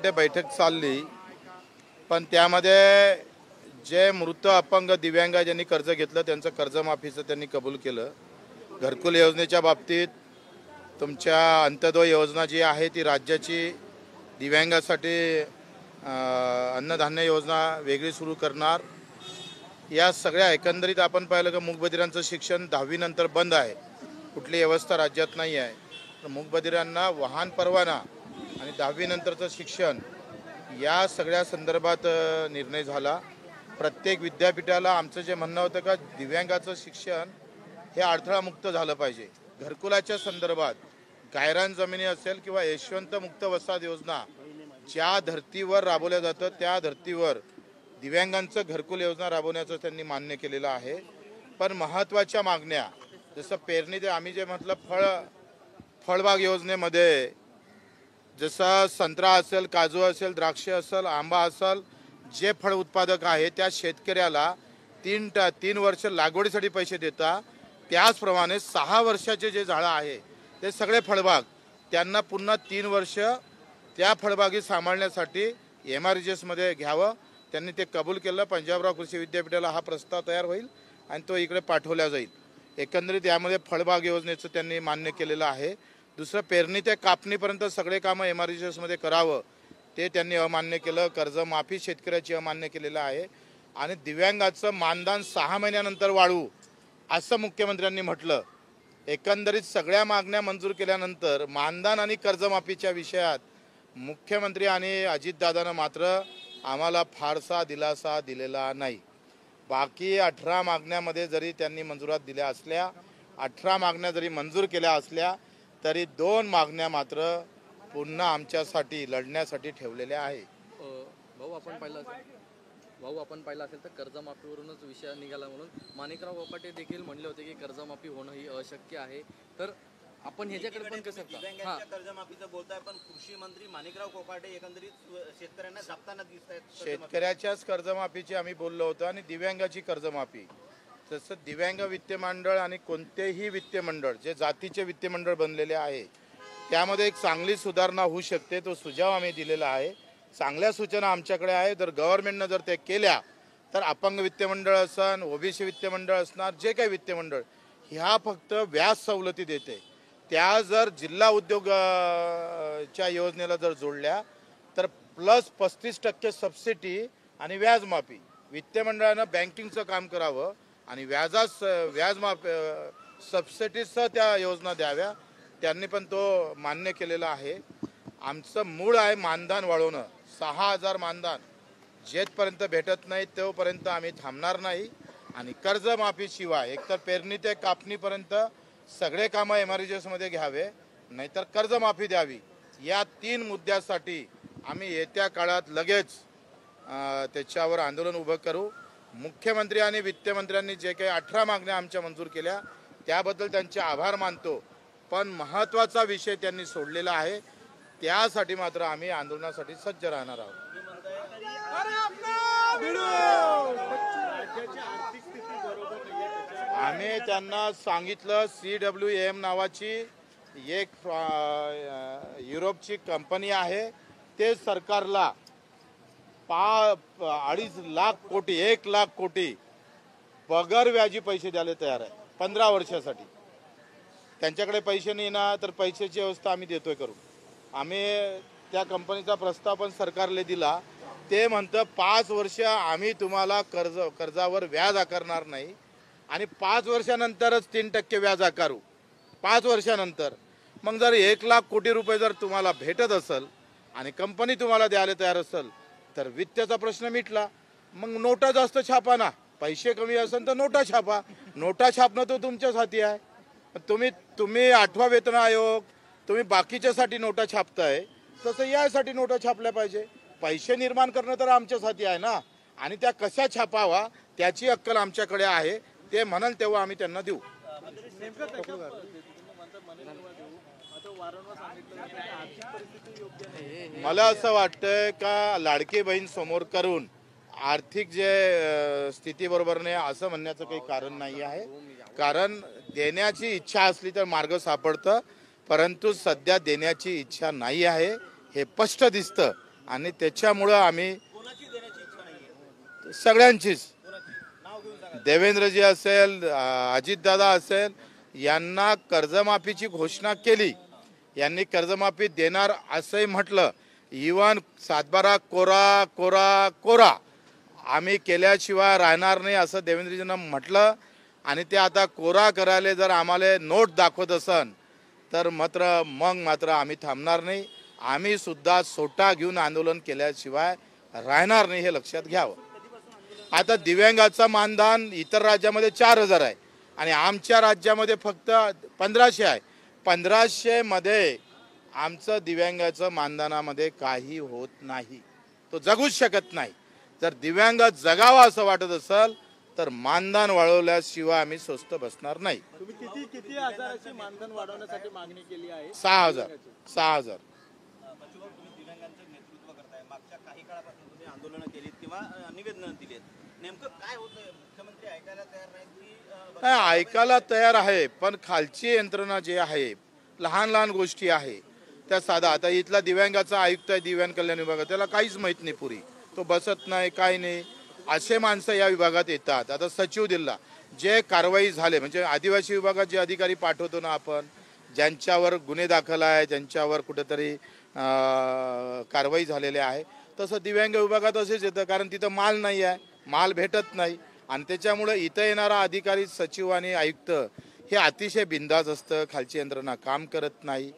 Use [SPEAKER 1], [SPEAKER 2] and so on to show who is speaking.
[SPEAKER 1] घंटे बैठक चालली, पण त्यामध्ये जे मृत अपंग दिव्यांग ज्यांनी कर्ज घेतलं त्यांचं कर्जमाफीचं त्यांनी कबूल केलं। घरकुल योजनेच्या बाबतीत तुमच्या अंत्योदय योजना जी आहे ती राज्याची दिव्यांगासाठी अन्नधान्य योजना वेगळी सुरू करणार। या सगळ्या एकंदरीत आपण पाहिलं की मूकबधिरांचं शिक्षण 10वी नंतर बंद आहे, कुठली व्यवस्था राज्यात नाही आहे। तर मूकबधिरांना वाहन परवाना आणि 10वी नंतरचं शिक्षण या सगळ्या संदर्भात निर्णय झाला। प्रत्येक विद्यापीठाला आमचं जे म्हणणं होतं का दिव्यांगाचं शिक्षण हे अडथळामुक्त झालं पाहिजे। घरकुलाच्या संदर्भात गायरान जमिनी असेल किंवा यशवंत मुक्त वसाहत योजना ज्या धर्तीवर राबवल्या जातं त्या धर्तीवर दिव्यांगांचं घरकुल योजना राबवण्याचं त्यांनी मान्य केलेलं आहे। पण महत्त्वाच्या मागण्या जसं पेरणी ते आम्ही जे म्हटलं फळबाग योजनेमध्ये जसं संत्रा असेल, काजू असेल, द्राक्ष असेल, आंबा असेल, जे फळ उत्पादक आहे त्या शेतकऱ्याला 3 वर्ष लागवडीसाठी पैसे देता, त्याचप्रमाणे 6 वर्षाचे जे झाडं आहे ते सगळे फळबाग त्यांना पुन्हा 3 वर्ष त्या फळबागी सांभाळण्यासाठी MRGS मध्ये घ्यावं। त्यांनी ते कबूल केलं। पंजाबराव कृषी विद्यापीठाला हा प्रस्ताव तयार होईल आणि तो इकडे पाठवला जाईल। एकंदरीत यामध्ये फळबाग योजनेचं त्यांनी मान्य केलेलं आहे। दुसरं पेरणी ते कापणीपर्यंत सगळे कामं MRGS मध्ये करावं ते त्यांनी अमान्य केलं। कर्जमाफी शेतकऱ्याची अमान्य केलेलं आहे आणि दिव्यांगाचं मानधन 6 महिन्यानंतर वाढवू असं मुख्यमंत्र्यांनी म्हटलं। एकंदरीत सगळ्या मागण्या मंजूर केल्यानंतर मानधन आणि कर्जमाफीच्या विषयात मुख्यमंत्री आणि अजितदादांना मात्र आम्हाला फारसा दिलासा दिलेला नाही। बाकी 18 मागण्यामध्ये जरी त्यांनी मंजुरात दिल्या असल्या, 18 मागण्या जरी मंजूर केल्या असल्या तरी 2 मागण्या मात्र पुन्हा आमच्यासाठी लढण्यासाठी ठेवलेल्या आहे।
[SPEAKER 2] भाऊ आपण पाहिलं असेल तर कर्जमाफीवरूनच विषय निघाला म्हणून माणिकराव कोकाटे देखील म्हणले होते की कर्जमाफी होणं ही अशक्य आहे। तर आपण ह्याच्याकडे पण कसं
[SPEAKER 3] कर्जमाफीचं बोलताय, पण कृषी मंत्री माणिकराव कोकाटे एकंदरीत शेतकऱ्यांना जपताना दिसत आहेत।
[SPEAKER 1] शेतकऱ्याच्याच कर्जमाफीची आम्ही बोललो होतो आणि दिव्यांगाची कर्जमाफी, तसं दिव्यांग वित्त मंडळ आणि कोणतेही वित्त मंडळ जे जातीचे वित्त मंडळ बनलेले आहे त्यामध्ये एक चांगली सुधारणा होऊ शकते, तो सुझाव आम्ही दिलेला आहे। चांगल्या सूचना आमच्याकडे आहे। जर गव्हर्नमेंटनं जर ते केल्या तर अपंग वित्त मंडळ असन, OBC वित्त मंडळ असणार, जे काही वित्त मंडळ ह्या फक्त व्याज सवलती देते, त्या जर जिल्हा उद्योग च्या योजनेला जर जोडल्या तर प्लस 35% सबसिडी आणि व्याजमाफी वित्त मंडळानं बँकिंगचं काम करावं आणि व्याजमाफ सबसिडीसह त्या योजना द्याव्या। त्यांनी पण तो मान्य केलेला आहे। आमचं मूळ आहे मानधन वाढवणं। 6000 मानधन जेथपर्यंत भेटत नाही तोपर्यंत आम्ही थांबणार नाही आणि कर्जमाफीशिवाय एकतर पेरणी ते कापणीपर्यंत सगळे कामं MRGS मध्ये घ्यावे, नाहीतर कर्जमाफी द्यावी। या 3 मुद्द्यासाठी आम्ही येत्या काळात लगेच त्याच्यावर आंदोलन उभं करू। मुख्यमंत्री आणि वित्तमंत्र्यांनी जे काही 18 मागण्या आमच्या मंजूर केल्या त्याबद्दल त्यांचे आभार मानतो, पण महत्त्वाचा विषय त्यांनी सोडलेला आहे, त्यासाठी मात्र आम्ही आंदोलनासाठी सज्ज राहणार आहोत। आम्ही त्यांना सांगितलं CWM नावाची एक युरोपची कंपनी आहे, ते सरकारला 2.5 लाख कोटी 1 लाख कोटी पगार व्याजी पैसे द्यायला तयार आहे 15 वर्षासाठी। त्यांच्याकडे पैसे नाही ना तर पैशाची व्यवस्था आम्ही देतोय करू। आम्ही त्या कंपनीचा प्रस्ताव पण सरकारला दिला, ते म्हणतं 5 वर्ष आम्ही तुम्हाला कर्जावर व्याज आकारणार नाही आणि 5 वर्षानंतरच 3% व्याज आकारू। 5 वर्षानंतर मग जर 1 लाख कोटी रुपये जर तुम्हाला भेटत असेल आणि कंपनी तुम्हाला द्यायला तयार असेल तर वित्ताचा प्रश्न मिटला। मग नोटा जास्त छापा ना, पैसे कमी असेल तर नोटा छापा, नोटा छापणं तो तुमच्याच हाती आहे। तुम्ही 8वा वेतन आयोग तुम्ही बाकीच्यासाठी नोटा छापताय, तसं यासाठी नोटा छापल्या पाहिजे। पैसे निर्माण करणं तर आमच्याच हाती आहे ना, आणि त्या कशा छापावा त्याची अक्कल आमच्याकडे आहे। ते म्हणाल तेव्हा आम्ही त्यांना देऊ। मला असं वाटतं का लाडकी बहीण समोर करून आर्थिक जे स्थिती बरोबर नाही असं म्हणण्याचं काही कारण नाही आहे। कारण देण्याची इच्छा असली तर मार्ग सापडतं, परंतु सध्या देण्याची इच्छा नाही आहे हे स्पष्ट दिसतं। आणि त्याच्यामुळं आम्ही
[SPEAKER 3] कोणाची देण्याची इच्छा नाहीये?
[SPEAKER 1] सगळ्यांचीच
[SPEAKER 3] कोणाची? नाव घेऊन सांगा.
[SPEAKER 1] देवेंद्रजी असेल, अजितदादा असेल, यांना कर्जमाफीची घोषणा केली, यांनी कर्जमाफी देणार असंही म्हटलं. इवन सातबारा कोरा कोरा कोरा आम्ही केल्याशिवाय राहणार नाही असं देवेंद्रजींना म्हटलं. आणि ते आता कोरा करायला जर आम्हाला नोट दाखवत असन तर मात्र आम्ही थांबणार नाही. आम्ही सुद्धा सोटा घेऊन आंदोलन केल्याशिवाय राहणार नाही, हे लक्षात घ्यावं. आता दिव्यांगाचं मानधन इतर राज्यामध्ये 4,000 आहे आणि आमच्या राज्यामध्ये फक्त 1,500 आहे. 1,500 मध्ये आमचं दिव्यांगाचं मानधनामध्ये काही होत नाही, तो जगूच शकत नाही. जर दिव्यांग जगावा असं वाटत असेल तर मानधन वाढवल्याशिवाय आम्ही स्वस्त बसणार नाही.
[SPEAKER 4] तुम्ही किती हजाराची मानधन वाढवण्यासाठी मागणी केली आहे?
[SPEAKER 1] 6,000.
[SPEAKER 3] बच्चूभाऊ, तुम्ही दिव्यांगांचं नेतृत्व करताय. मागच्या काही काळापासून तुम्ही आंदोलनं केलीत किंवा निवेदनं दिलीत. नेमकं काय होतंय? मुख्यमंत्री ऐकायला तयार नाहीत की
[SPEAKER 1] नाही, ऐकायला तयार आहे, पण खालची यंत्रणा जी आहे, लहान लहान गोष्टी आहे त्या साधा. आता इथला दिव्यांगाचा आयुक्त आहे दिव्यांग कल्याण विभागात, त्याला काहीच माहीत नाही पुरी, तो बसत नाही, काही नाही. असे माणसं या विभागात येतात. आता सचिव दिला, जे कारवाई झाले म्हणजे आदिवासी विभागात जे अधिकारी पाठवतो ना आपण, ज्यांच्यावर गुन्हे दाखल आहे, ज्यांच्यावर कुठेतरी कारवाई झालेली आहे, तसं दिव्यांग विभागात असेच येतं. कारण तिथं माल नाही आहे, माल भेटत नाही आणि त्याच्यामुळे इथं येणारा अधिकारी, सचिव आणि आयुक्त हे अतिशय बिंदास असतं, खालची यंत्रणा काम करत नाही.